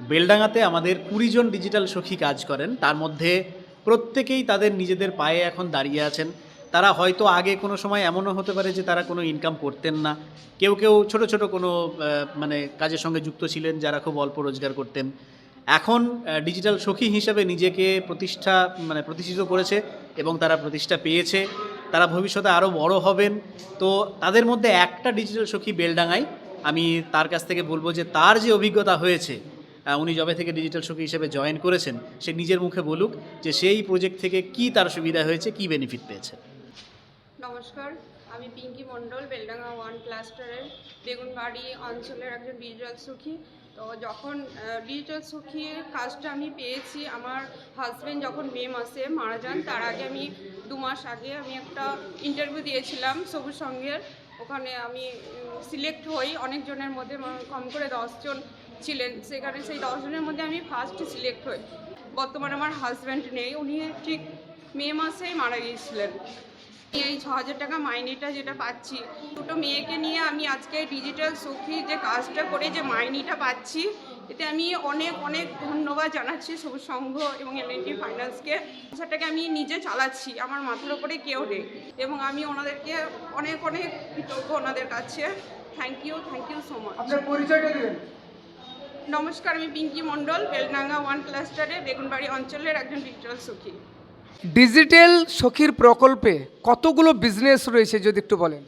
বেলডাঙাতে আমাদের 20 জন ডিজিটাল সখী কাজ করেন, তার মধ্যে প্রত্যেকেই তাদের নিজেদের পায়ে এখন দাঁড়িয়ে আছেন। তারা হয়তো আগে কোনো সময় এমনও হতে পারে যে তারা কোনো ইনকাম করতেন না, কেউ কেউ ছোট ছোট কোনো মানে কাজের সঙ্গে যুক্ত ছিলেন যারা খুব অল্প রোজগার করতেন। এখন ডিজিটাল সখী হিসাবে নিজেকে প্রতিষ্ঠিত করেছে এবং তারা প্রতিষ্ঠা পেয়েছে। তারা ভবিষ্যতে আরও বড় হবেন। তো তাদের মধ্যে একটা ডিজিটাল সখী বেলডাঙায়, আমি তার কাছ থেকে বলবো যে তার যে অভিজ্ঞতা হয়েছে, উনি যবে থেকে ডিজিটাল সখী হিসেবে জয়েন করেছেন, সে নিজের মুখে বলুক যে সেই প্রজেক্ট থেকে কি তার সুবিধা হয়েছে, কি বেনিফিট পেয়েছে। নমস্কার, আমি পিঙ্কি মণ্ডল, বেলডাঙ্গা 1 ক্লাস্টারের বেগুনবাড়ি অঞ্চলের একজন ডিজিটাল সখী। তো যখন ডিজিটাল সখীর কাজটা আমি পেয়েছি, আমার হাজব্যান্ড যখন মে মাসে মারা যান, তার আগে আমি 2 মাস আগে আমি একটা ইন্টারভিউ দিয়েছিলাম সবুজ সংঘের। ওখানে আমি সিলেক্ট হই, অনেকজনের মধ্যে কম করে 10 জন ছিলেন, সেখানে সেই 10 জনের মধ্যে আমি ফার্স্ট সিলেক্ট হই। বর্তমানে আমার হাজব্যান্ড নেই, উনি ঠিক মে মাসেই মারা গিয়েছিলেন। এই 6,000 টাকা মাইনেটা যেটা পাচ্ছি, দুটো মেয়েকে নিয়ে আমি আজকে ডিজিটাল সখী যে কাজটা করে যে মাইনেটা পাচ্ছি, এতে আমি অনেক অনেক ধন্যবাদ জানাচ্ছি সবুজ সংঘ এবং L&T ফাইন্যান্সকে। সেটাকে আমি নিজে চালাচ্ছি, আমার মাথার উপরে কেউ নেই, এবং আমি ওনাদেরকে অনেক অনেক কৃতজ্ঞ ওনাদের কাছে। Thank you so much. আপনার পরিচয়টা দিবেন? নমস্কার, আমি পিঙ্কি মণ্ডল, বেলডাঙ্গা 1 ক্লাস্টারে বেগুনবাড়ি অঞ্চলের একজন ডিজিটাল সখী। ডিজিটাল সখীর প্রকল্পে কতগুলো বিজনেস রয়েছে যদি একটু বলেন।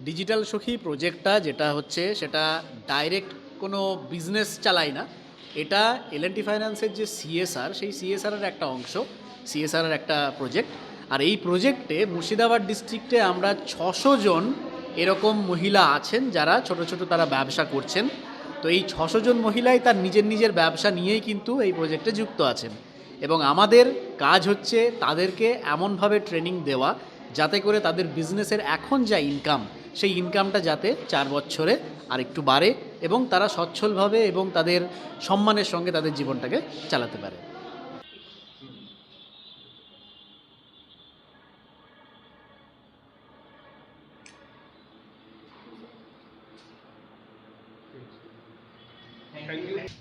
ডিজিটাল সখী প্রজেক্টটা যেটা হচ্ছে, সেটা ডাইরেক্ট কোনো বিজনেস চালায় না। এটা L&T ফাইন্যান্সের যে CSR, সেই CSR-এর একটা অংশ, CSR-এর একটা প্রজেক্ট। আর এই প্রজেক্টে মুর্শিদাবাদ ডিস্ট্রিক্টে আমরা 600 জন এরকম মহিলা আছেন যারা ছোট ছোট তারা ব্যবসা করছেন। তো এই 600 জন মহিলাই তার নিজের নিজের ব্যবসা নিয়েই কিন্তু এই প্রজেক্টে যুক্ত আছেন, এবং আমাদের কাজ হচ্ছে তাদেরকে এমনভাবে ট্রেনিং দেওয়া যাতে করে তাদের বিজনেসের এখন যা ইনকাম, সেই ইনকামটা যাতে 4 বছরে আর একটু বাড়ে এবং তারা সচ্ছলভাবে এবং তাদের সম্মানের সঙ্গে তাদের জীবনটাকে চালাতে পারে।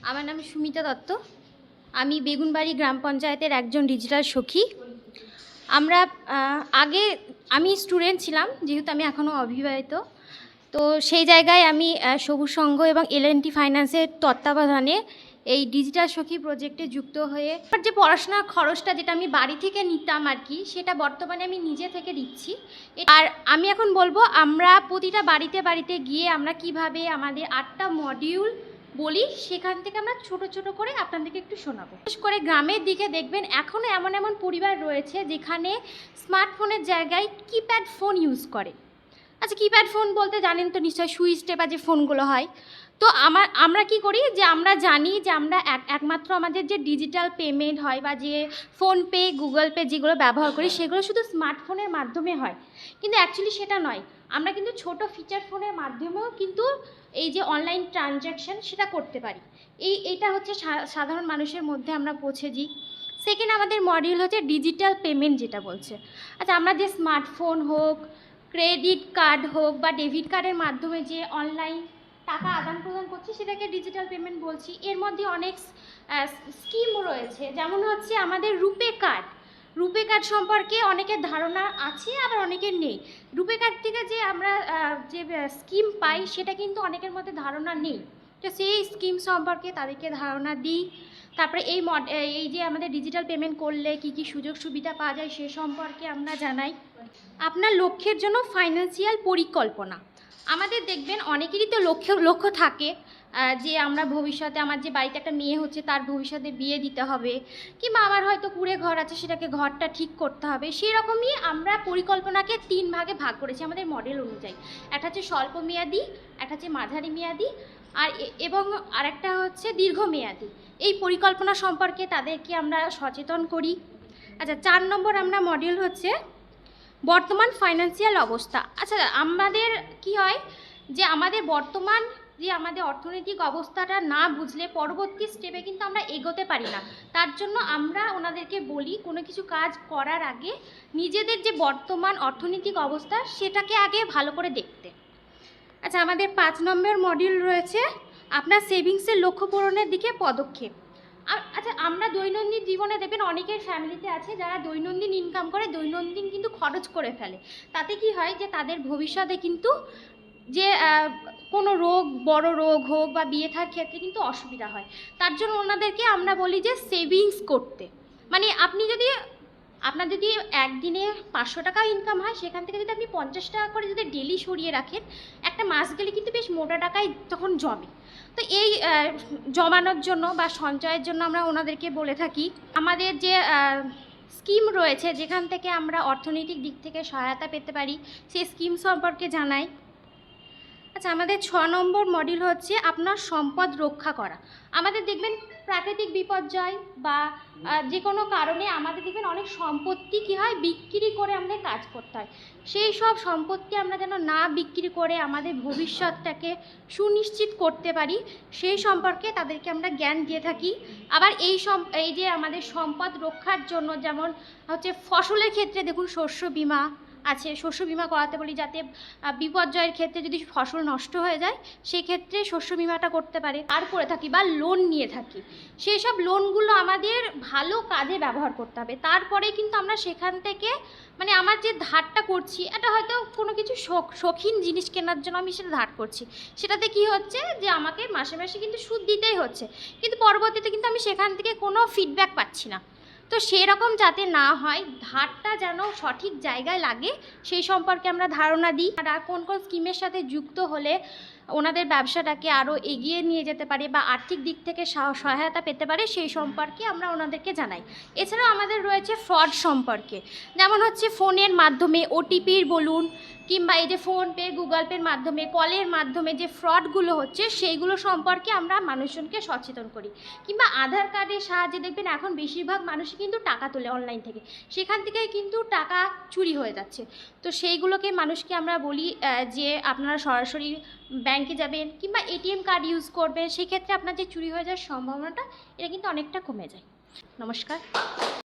আমার নাম সুমিতা দত্ত, আমি বেগুনবাড়ি গ্রাম পঞ্চায়েতের একজন ডিজিটাল সখী। আমরা আমি স্টুডেন্ট ছিলাম, যেহেতু আমি এখনও অবিবাহিত, তো সেই জায়গায় আমি সবুজ সংঘ এবং L&T ফাইন্যান্সের তত্ত্বাবধানে এই ডিজিটাল সখী প্রজেক্টে যুক্ত হয়ে আমার যে পড়াশোনার খরচটা যেটা আমি বাড়ি থেকে নিতাম আর কি, সেটা বর্তমানে আমি নিজে থেকে দিচ্ছি। আর আমি এখন বলবো আমরা প্রতিটা বাড়িতে বাড়িতে গিয়ে আমরা কিভাবে আমাদের 8টা মডিউল বলি, সেখান থেকে আমরা ছোট ছোট করে আপনাদেরকে একটু শোনাবো। বিশেষ করে গ্রামের দিকে দেখবেন এখনও এমন এমন পরিবার রয়েছে যেখানে স্মার্টফোনের জায়গায় কিপ্যাড ফোন ইউজ করে। আচ্ছা, কিপ্যাড ফোন বলতে জানেন তো নিশ্চয়ই, সুইচ টেপা যে ফোনগুলো হয়। তো আমরা কি করি যে আমরা জানি যে আমরা একমাত্র আমাদের যে ডিজিটাল পেমেন্ট হয় বা যে ফোনপে, গুগল পে যেগুলো ব্যবহার করি, সেগুলো শুধু স্মার্টফোনের মাধ্যমে হয়, কিন্তু অ্যাকচুয়ালি সেটা নয়। আমরা কিন্তু ছোট ফিচার ফোনের মাধ্যমেও কিন্তু এই যে অনলাইন ট্রানজ্যাকশান সেটা করতে পারি। এইটা হচ্ছে সাধারণ মানুষের মধ্যে আমরা পৌঁছে দিই। সেকেন্ড আমাদের মডিউল হচ্ছে ডিজিটাল পেমেন্ট, যেটা বলছে। আচ্ছা, আমরা যে স্মার্টফোন হোক, ক্রেডিট কার্ড হোক বা ডেবিট কার্ডের মাধ্যমে যে অনলাইন টাকা আদান প্রদান করছি, সেটাকে ডিজিটাল পেমেন্ট বলছি। এর মধ্যে অনেক স্কিম রয়েছে, যেমন হচ্ছে আমাদের রুপে কার্ড সম্পর্কে অনেকের ধারণা আছে, আবার অনেকের নেই। রুপে কার্ড থেকে যে আমরা যে স্কিম পাই, সেটা কিন্তু অনেকের মধ্যে ধারণা নেই। তো সেই স্কিম সম্পর্কে তাদেরকে ধারণা দিই। তারপরে এই যে আমাদের ডিজিটাল পেমেন্ট করলে কি কি সুযোগ সুবিধা পাওয়া যায়, সে সম্পর্কে আমরা জানাই। আপনার লক্ষ্যের জন্য ফাইন্যান্সিয়াল পরিকল্পনা। আমাদের দেখবেন অনেকেরই তো লক্ষ্য থাকে যে আমরা ভবিষ্যতে, আমার যে বাড়িতে একটা মেয়ে হচ্ছে তার ভবিষ্যতে বিয়ে দিতে হবে, কিংবা আমার হয়তো কুড়ে ঘর আছে সেটাকে ঘরটা ঠিক করতে হবে। সেই রকমই আমরা পরিকল্পনাকে 3 ভাগে ভাগ করেছি আমাদের মডেল অনুযায়ী। একটা হচ্ছে স্বল্প মেয়াদি, একটা হচ্ছে মাঝারি মেয়াদি, এবং আরেকটা হচ্ছে দীর্ঘমেয়াদী। এই পরিকল্পনা সম্পর্কে তাদেরকে আমরা সচেতন করি। আচ্ছা, 4 নম্বর আমরা মডিউল হচ্ছে বর্তমান ফাইন্যান্সিয়াল অবস্থা। আচ্ছা, আমাদের কি হয় যে আমাদের বর্তমান যে আমাদের অর্থনৈতিক অবস্থাটা না বুঝলে পরবর্তী স্টেপে কিন্তু আমরা এগোতে পারি না। তার জন্য আমরা ওনাদেরকে বলি কোনো কিছু কাজ করার আগে নিজেদের যে বর্তমান অর্থনৈতিক অবস্থা, সেটাকে আগে ভালো করে দেখতে। আচ্ছা, আমাদের 5 নম্বর মডিউল রয়েছে আপনার সেভিংসের লক্ষ্য পূরণের দিকে পদক্ষেপ। আচ্ছা, আমরা দৈনন্দিন জীবনে দেখবেন অনেকের ফ্যামিলিতে আছে যারা দৈনন্দিন ইনকাম করে দৈনন্দিন কিন্তু খরচ করে ফেলে। তাতে কি হয় যে তাদের ভবিষ্যতে কিন্তু যে কোনো রোগ, বড় রোগ হোক বা বিয়ে থার ক্ষেত্রে কিন্তু অসুবিধা হয়। তার জন্য ওনাদেরকে আমরা বলি যে সেভিংস করতে। মানে আপনার যদি একদিনে 500 টাকা ইনকাম হয়, সেখান থেকে যদি আপনি 50 টাকা করে যদি ডেলি সরিয়ে রাখেন, একটা মাস গেলে কিন্তু বেশ মোটা টাকাই তখন জমে। তো এই জমানোর জন্য বা সঞ্চয়ের জন্য আমরা ওনাদেরকে বলে থাকি আমাদের যে স্কিম রয়েছে যেখান থেকে আমরা অর্থনৈতিক দিক থেকে সহায়তা পেতে পারি, সেই স্কিম সম্পর্কে জানাই। আচ্ছা, আমাদের 6 নম্বর মডিউল হচ্ছে আপনার সম্পদ রক্ষা করা। আমাদের দেখবেন প্রাকৃতিক বিপর্যয় বা যে কোনো কারণে আমাদের দেখবেন অনেক সম্পত্তি কী হয়, বিক্রি করে আমাদের কাজ করতে হয়। সেই সব সম্পত্তি আমরা যেন না বিক্রি করে আমাদের ভবিষ্যৎটাকে সুনিশ্চিত করতে পারি, সেই সম্পর্কে তাদেরকে আমরা জ্ঞান দিয়ে থাকি। আবার এই যে আমাদের সম্পদ রক্ষার জন্য যেমন হচ্ছে ফসলের ক্ষেত্রে দেখুন শস্য বিমা আছে, শস্য বিমা করাতে বলি যাতে বিপর্যয়ের ক্ষেত্রে যদি ফসল নষ্ট হয়ে যায় সেই ক্ষেত্রে শস্য বিমাটা করতে পারে। আর করে থাকি বা লোন নিয়ে থাকি, সেই সব লোনগুলো আমাদের ভালো কাজে ব্যবহার করতে হবে। তারপরে কিন্তু আমরা সেখান থেকে মানে আমার যে ধারটা করছি, এটা হয়তো কোনো কিছু শৌখিন জিনিস কেনার জন্য আমি সেটা ধার করছি, সেটাতে কি হচ্ছে যে আমাকে মাসে মাসে কিন্তু সুদ দিতেই হচ্ছে, কিন্তু পরবর্তীতে কিন্তু আমি সেখান থেকে কোনো ফিডব্যাক পাচ্ছি না। তো সেরকম যাতে না হয়, ধারটা যেন সঠিক জায়গায় লাগে সেই সম্পর্কে আমরা ধারণা দিই। আর কোন কোন স্কিমের সাথে যুক্ত হলে ওনাদের ব্যবসাটাকে আরও এগিয়ে নিয়ে যেতে পারে বা আর্থিক দিক থেকে সহায়তা পেতে পারে সেই সম্পর্কে আমরা ওনাদেরকে জানাই। এছাড়াও আমাদের রয়েছে ফ্রড সম্পর্কে, যেমন হচ্ছে ফোনের মাধ্যমে ওটিপির বলুন কিংবা এই যে ফোনপে, গুগল পের মাধ্যমে, কলের মাধ্যমে যে ফ্রডগুলো হচ্ছে সেইগুলো সম্পর্কে আমরা মানুষজনকে সচেতন করি। কিংবা আধার কার্ডের সাহায্যে দেখবেন এখন বেশিরভাগ মানুষই কিন্তু টাকা তোলে অনলাইন থেকে, সেখান থেকে কিন্তু টাকা চুরি হয়ে যাচ্ছে। তো সেইগুলোকে মানুষকে আমরা বলি যে আপনারা সরাসরি ব্যাংকে যাবেন কিংবা এটিএম কার্ড ইউজ করবেন, সেক্ষেত্রে আপনার যে চুরি হয়ে যাওয়ার সম্ভাবনাটা এটা কিন্তু অনেকটা কমে যায়। নমস্কার।